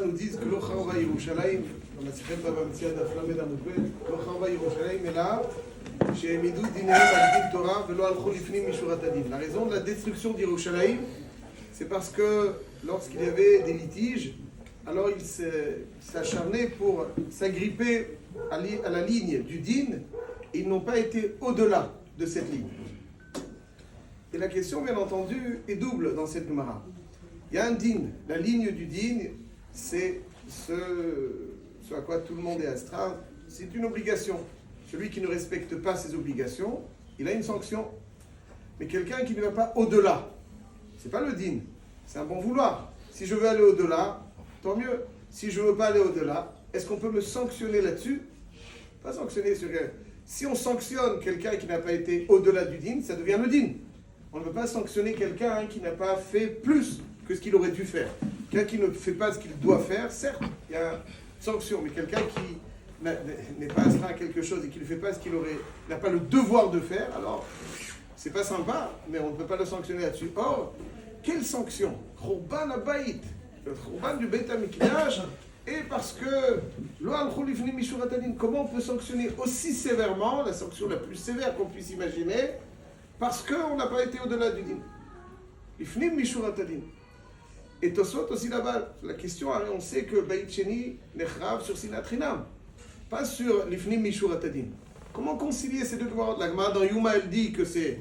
nous disent que l'Ocharva Yerushalayim, dans la Sechet Baba Metzia d'Aflamed Amukbet, l'Ocharva Yerushalayim est là, chez Midou Dinerim al-Din Torah, Velo al-Chol Lifnim Mishurat Adin. La raison de la destruction d'Yerushalayim, c'est parce que lorsqu'il y avait des litiges, alors il s'acharnait pour s'agripper à la ligne du Din, et ils n'ont pas été au-delà de cette ligne. Et la question, bien entendu, est double dans cette Gemara. Il y a un din. La ligne du din, c'est ce à quoi tout le monde est astreint. C'est une obligation. Celui qui ne respecte pas ses obligations, il a une sanction. Mais quelqu'un qui ne va pas au-delà, c'est pas le din, c'est un bon vouloir. Si je veux aller au-delà, tant mieux. Si je ne veux pas aller au-delà, est-ce qu'on peut me sanctionner là-dessus? Pas sanctionner sur... Si on sanctionne quelqu'un qui n'a pas été au-delà du din, ça devient le din. On ne peut pas sanctionner quelqu'un qui n'a pas fait plus que ce qu'il aurait dû faire. Quelqu'un qui ne fait pas ce qu'il doit faire, certes, il y a une sanction, mais quelqu'un qui n'est pas astreint à quelque chose et qui ne fait pas ce qu'il n'a pas le devoir de faire, alors c'est pas sympa, mais on ne peut pas le sanctionner là-dessus. Or, quelle sanction? Khurban Habayit, le Khurban du Beit HaMikdash, et parce que Lo al-Chol Lifnim Mishurat Adin, comment on peut sanctionner aussi sévèrement, la sanction la plus sévère qu'on puisse imaginer, parce qu'on n'a pas été au-delà du din. Lifnim Mishurat Adin. Et Tosfot aussi là-bas, la question, on sait que Beit Sheni nechrav sur Sinat Chinam, pas sur Lifnim Mishurat Adin. Comment concilier ces deux Gemara? La Gemara dans Yuma, elle dit que c'est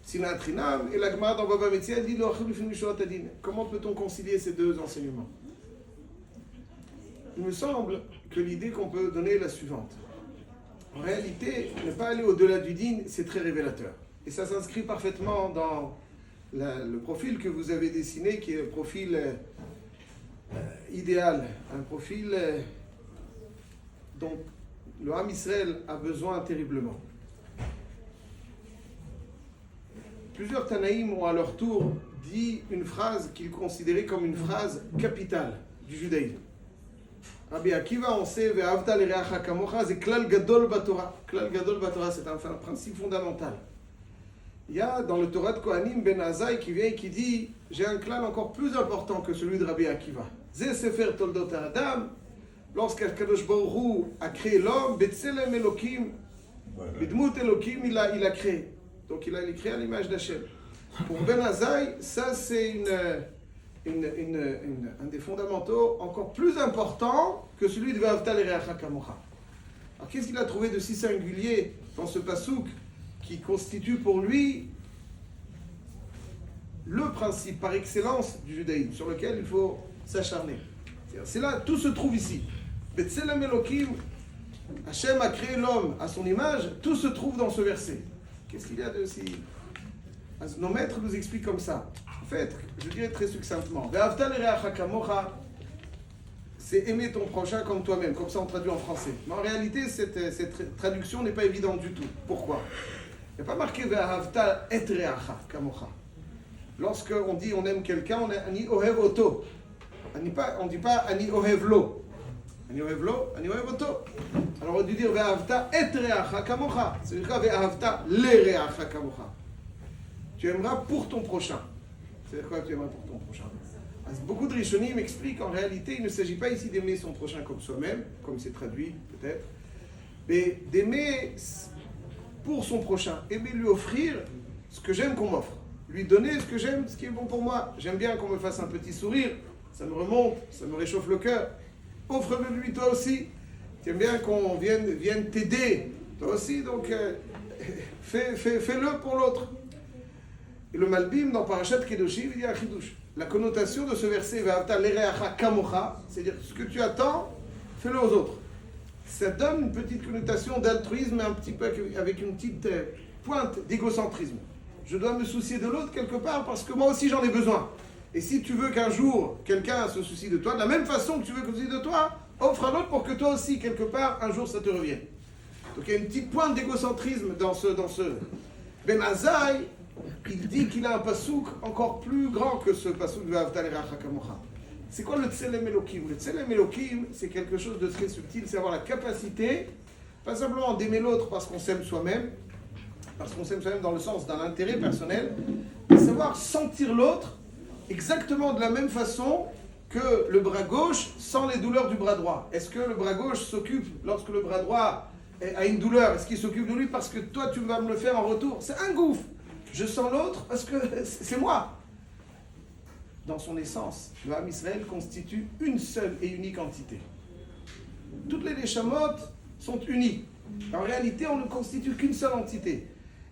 Sinat Chinam, et la Gemara dans Baba Metzia, elle dit Lo achil Lifnim Mishurat Adin. Comment peut-on concilier ces deux enseignements? Il me semble que l'idée qu'on peut donner est la suivante. En réalité, ne pas aller au-delà du din, c'est très révélateur. Et ça s'inscrit parfaitement dans le profil que vous avez dessiné, qui est le profil idéal, un profil dont le Ham Israël a besoin terriblement. Plusieurs Tanaïm ont à leur tour dit une phrase qu'ils considéraient comme une phrase capitale du judaïsme. Rabbi Akiva, on sait, Ve'avta l'ereacha kamocha, c'est klal gadol batorah. Klal gadol batorah, c'est un principe fondamental. Il y a dans le Torah de Kohanim Ben Azai qui vient et qui dit, j'ai un klal encore plus important que celui de Rabbi Akiva. Zeh sefer toldot Adam, lorsqu'Akadosh Baruch Hu a créé l'homme, Betzelem Elokim, Bidmut Elokim, il a créé. Donc il a créé à l'image d'Hachem. Pour Ben Azai, ça c'est un des fondamentaux encore plus importants que celui de Ve'avta l'ereacha kamocha. Alors qu'est-ce qu'il a trouvé de si singulier dans ce pasouk qui constitue pour lui le principe par excellence du judaïsme sur lequel il faut s'acharner? C'est là, tout se trouve ici. Betzelem Elokim, Hachem a créé l'homme à son image, tout se trouve dans ce verset. Qu'est-ce qu'il y a de si... Nos maîtres nous expliquent comme ça. En fait, je dirais très succinctement, Ve'avta l'ereacha kamocha, c'est aimer ton prochain comme toi-même, comme ça on traduit en français. Mais en réalité, cette traduction n'est pas évidente du tout. Pourquoi? Il n'y a pas marqué Ve'avta et reacha kamocha. Lorsqu'on dit on aime quelqu'un, on est ani ohev oto. On ne dit pas ani ohev lo. Ani ohev lo, ani ohev oto. Alors on a dû dire Ve'avta et reacha kamocha. C'est-à-dire Ve'avta le reacha kamocha. Tu aimeras pour ton prochain. C'est-à-dire quoi, tu aimeras pour ton prochain? Beaucoup de Rishonim m'expliquent qu'en réalité, il ne s'agit pas ici d'aimer son prochain comme soi-même, comme c'est traduit peut-être, mais d'aimer pour son prochain. Aimer lui offrir ce que j'aime qu'on m'offre. Lui donner ce que j'aime, ce qui est bon pour moi. J'aime bien qu'on me fasse un petit sourire, ça me remonte, ça me réchauffe le cœur. Offre-le lui toi aussi. Tu aimes bien qu'on vienne t'aider, toi aussi, donc fais-le pour l'autre. Et le Malbim, dans Parashat Kedoshim, il dit à Chidush. La connotation de ce verset, Ve'avta l'ereacha kamocha, c'est-à-dire ce que tu attends, fais-le aux autres. Ça donne une petite connotation d'altruisme, un petit peu avec une petite pointe d'égocentrisme. Je dois me soucier de l'autre quelque part parce que moi aussi j'en ai besoin. Et si tu veux qu'un jour quelqu'un se soucie de toi, de la même façon que tu veux qu'on se soucie de toi, offre à l'autre pour que toi aussi, quelque part, un jour ça te revienne. Donc il y a une petite pointe d'égocentrisme dans ce. Ben Azai, il dit qu'il a un pasouk encore plus grand que ce pasouk de Ve'avta l'ereacha kamocha. C'est quoi le Tselem Elokim? Le Tselem Elokim, c'est quelque chose de très subtil, c'est avoir la capacité, pas simplement d'aimer l'autre parce qu'on s'aime soi-même, parce qu'on s'aime soi-même dans le sens d'un intérêt personnel, mais savoir sentir l'autre exactement de la même façon que le bras gauche sent les douleurs du bras droit. Est-ce que le bras gauche s'occupe, lorsque le bras droit a une douleur, est-ce qu'il s'occupe de lui parce que toi tu vas me le faire en retour? C'est un gouffre. Je sens l'autre parce que c'est moi. Dans son essence, le Ham Israël constitue une seule et unique entité. Toutes les Neshamot sont unies. En réalité, on ne constitue qu'une seule entité.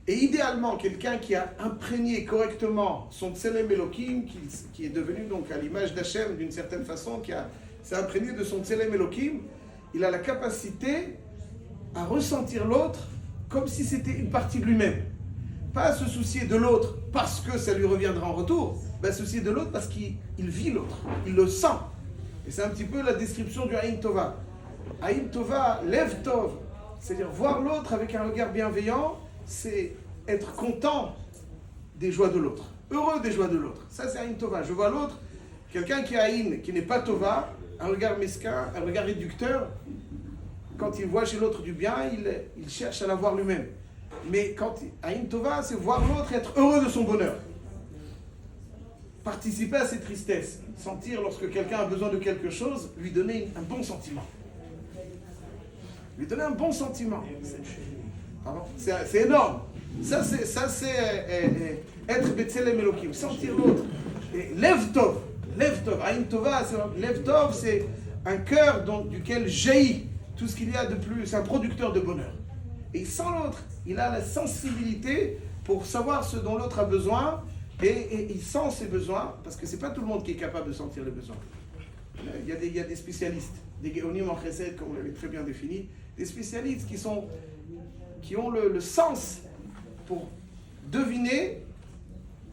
Et idéalement, quelqu'un qui a imprégné correctement son Tselem Elohim, qui est devenu donc à l'image d'Hachem d'une certaine façon, s'est imprégné de son Tselem Elohim, il a la capacité à ressentir l'autre comme si c'était une partie de lui-même. Pas à se soucier de l'autre parce que ça lui reviendra en retour, mais à se soucier de l'autre parce qu'il vit l'autre, il le sent. Et c'est un petit peu la description du Aïn Tova. Aïn Tova, Lev Tov, c'est-à-dire voir l'autre avec un regard bienveillant, c'est être content des joies de l'autre, heureux des joies de l'autre. Ça c'est Aïn Tova. Je vois l'autre, quelqu'un qui a Aïn, qui n'est pas Tova, un regard mesquin, un regard réducteur. Quand il voit chez l'autre du bien, il cherche à l'avoir lui-même. Mais quand Aïn Tova, c'est voir l'autre être heureux de son bonheur. Participer à ses tristesses. Sentir lorsque quelqu'un a besoin de quelque chose, lui donner un bon sentiment. Lui donner un bon sentiment. C'est énorme. Ça c'est être Betzelem Elohim. Sentir l'autre. Lev Tov. Lev Tov. Aïn Tova, Lev Tov, c'est un cœur duquel jaillit tout ce qu'il y a de plus. C'est un producteur de bonheur. Et il sent l'autre. Il a la sensibilité pour savoir ce dont l'autre a besoin. Et il sent ses besoins, parce que c'est pas tout le monde qui est capable de sentir les besoins. Il y a des spécialistes, des Géonim en Chesed, comme vous l'avez très bien défini, des spécialistes qui ont le sens pour deviner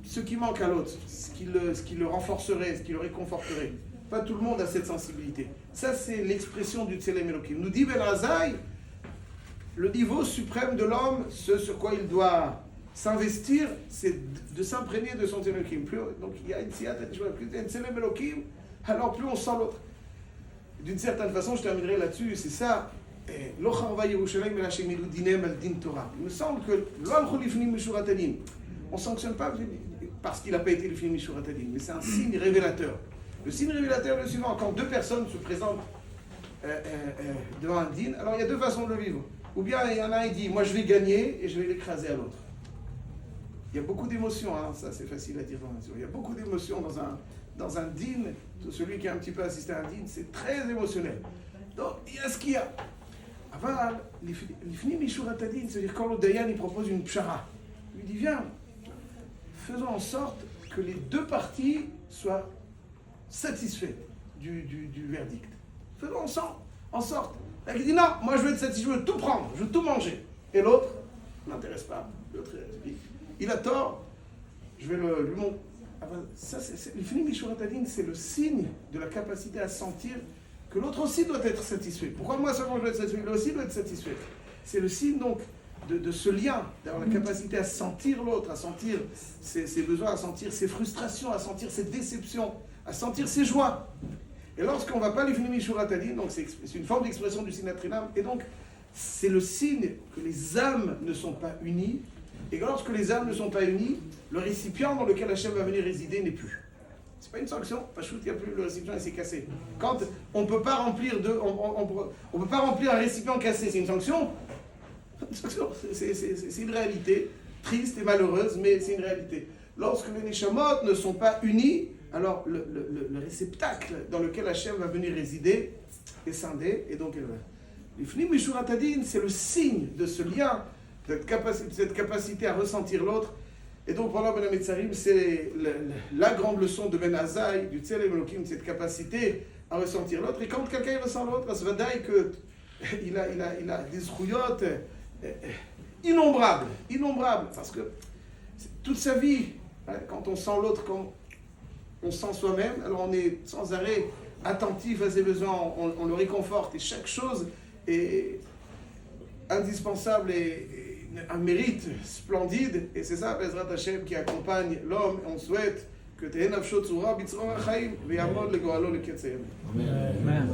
ce qui manque à l'autre, ce qui le renforcerait, ce qui le réconforterait. Pas tout le monde a cette sensibilité. Ça, c'est l'expression du Tselem Elohim. Nous dit Ben Azaï, le niveau suprême de l'homme, ce sur quoi il doit s'investir, c'est de s'imprégner de son Tselem Elohim. Donc il y a une siyat, plus un Tselem Elohim, alors plus on sent l'autre. D'une certaine façon, je terminerai là-dessus, c'est ça. Il me semble que on ne sanctionne pas parce qu'il n'a pas été l'Ifnim Mishuratadim, mais c'est un signe révélateur. Le signe révélateur est le suivant: quand deux personnes se présentent devant un din, alors il y a deux façons de le vivre. Ou bien il y en a un qui dit, moi je vais gagner et je vais l'écraser à l'autre. Il y a beaucoup d'émotions, hein, ça c'est facile à dire dans la nature. Il y a beaucoup d'émotions dans un din. Celui qui a un petit peu assisté à un din, c'est très émotionnel. Donc il y a ce qu'il y a. Aval, l'ifnim mishuratadim, c'est-à-dire quand le dayan il propose une pshara, il lui dit viens, faisons en sorte que les deux parties soient satisfaites du verdict. Faisons en sorte. Il dit non, moi je veux être satisfait, je veux tout prendre, je veux tout manger. Et l'autre n'intéresse pas. L'autre dit il a tort, je vais lui montrer. Ça, l'ifnim mishuratadim, c'est le signe de la capacité à sentir que l'autre aussi doit être satisfait. Pourquoi moi seulement je dois être satisfait? Lui aussi doit être satisfait. C'est le signe donc de ce lien, d'avoir la capacité à sentir l'autre, à sentir ses besoins, à sentir ses frustrations, à sentir ses déceptions, à sentir ses joies. Et lorsqu'on ne va pas l'ifnim mishuratadim, donc c'est une forme d'expression du sinatrinam, et donc c'est le signe que les âmes ne sont pas unies, et que lorsque les âmes ne sont pas unies, le récipient dans lequel Hachem va venir résider n'est plus. C'est pas une sanction, pas chute, il n'y a plus, le récipient il s'est cassé. Quand on peut pas remplir on peut pas remplir un récipient cassé, c'est une sanction. C'est une réalité triste et malheureuse, mais c'est une réalité. Lorsque les neshamot ne sont pas unis, alors le réceptacle dans lequel Hachem va venir résider est scindé, et donc l'ifnim mishuratadim, c'est le signe de ce lien, de cette capacité à ressentir l'autre. Et donc voilà, Ben Ametzarim, c'est la grande leçon de Ben Azaï, du Tselem Elohim, cette capacité à ressentir l'autre. Et quand quelqu'un ressent l'autre, ça va dire qu'il a des zrouyotes innombrables, parce que toute sa vie, quand on sent l'autre comme on sent soi-même, alors on est sans arrêt attentif à ses besoins, on le réconforte, et chaque chose est indispensable et un mérite splendide, et c'est ça, Bezrat Hashem, qui accompagne l'homme. On souhaite que Tehenavshot Tzura Bitzor HaChaim V'yamod Legoalo Leketz Hayamim. Amen.